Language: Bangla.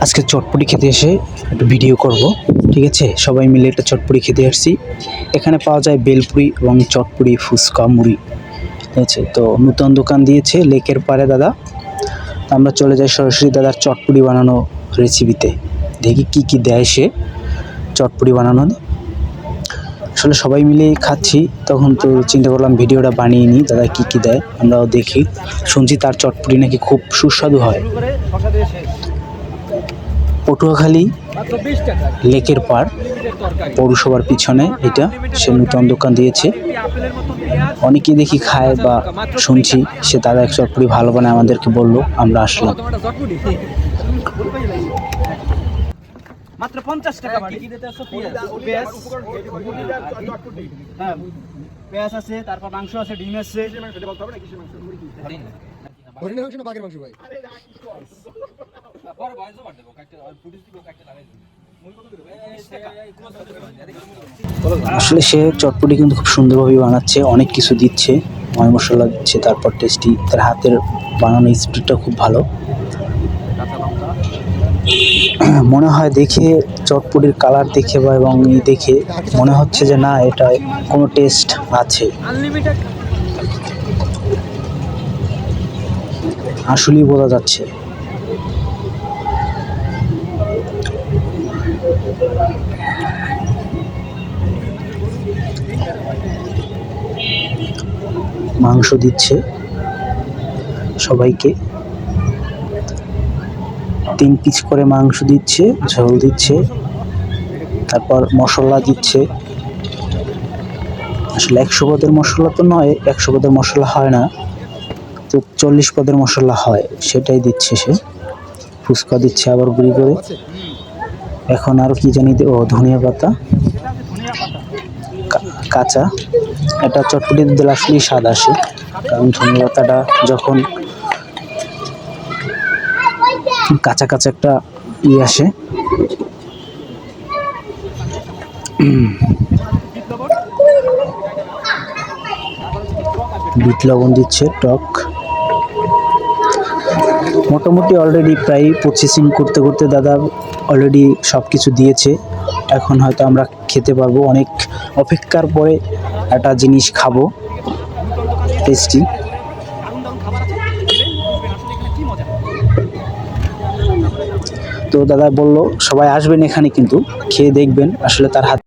আজকে চটপটি খেতে এসে একটু ভিডিও করব, ঠিক আছে। সবাই মিলে একটা চটপটি খেতে আসছি। এখানে পাওয়া যায় বেলপুরি এবং চটপটি, ফুচকা, মুড়ি, ঠিক আছে। তো নতুন দোকান দিয়েছে লেকের পাড়ে দাদা। তো আমরা চলে যাই সরাসরি দাদার চটপটি বানানো রেসিপিতে, দেখি কি কি দেয় সে চটপটি বানানো। আসলে সবাই মিলে খাচ্ছি, তখন তো চিন্তা করলাম ভিডিওটা বানিয়ে নিই, দাদা কি কি দেয় আমরাও দেখি। শুনছি তার চটপটি নাকি খুব সুস্বাদু হয়। পটুয়াখালী লেকের পাড় পৌরসভার পিছনে এটা সে নতুন দোকান দিয়েছে। অনেকেই দেখি খায় বা শুনছি সে দাদা এক চটপটি ভালো বানায়, আমাদেরকে বললো, আমরা আসলাম। মাত্র 50 টাকা বাড়ি পেঁয়াজ আছে, তারপর মাংস আছে, ডিম আছে। আসলে সে চটপটি কিন্তু খুব সুন্দরভাবে বানাচ্ছে, অনেক কিছু দিচ্ছে, ময় মশলা দিচ্ছে, তারপর টেস্টি, তার হাতের বানানো স্পিডটা খুব ভালো। মনে হয় দেখে চটপটির কালার দেখে বা এবং দেখে মনে হচ্ছে যে না, এটা কোনো টেস্ট আছে, আসলেই বোঝা যাচ্ছে। মাংস দিচ্ছে সবাইকে, 3 পিস করে মাংস দিচ্ছে, ঝোল দিচ্ছে, তারপর মশলা দিচ্ছে। আসলে 100 পদের মশলা তো নয়, 100 পদের মশলা হয় না, তো 40 পদের মশলা হয়, সেটাই দিচ্ছে সে। ফুচকা দিচ্ছে আবার গুঁড়ি করে। এখন আরও কি জানি, ও ধনিয়া পাতা কাঁচা। এটা চটপটি দিলে আসলেই স্বাদ আসে, কারণ ধনিয়া পাতাটা যখন কাঁচা কাঁচা একটা আসে। বিট লবণ দিচ্ছে, টক। মোটামুটি অলরেডি প্রায় প্রসেসিং করতে করতে দাদা অলরেডি সব কিছু দিয়েছে। এখন হয়তো আমরা খেতে পারবো, অনেক অপেক্ষার পরে একটা জিনিস খাবো, টেস্টি। তো দাদা বললো সবাই আসবেন এখানে, কিন্তু খেয়ে দেখবেন আসলে তার হাত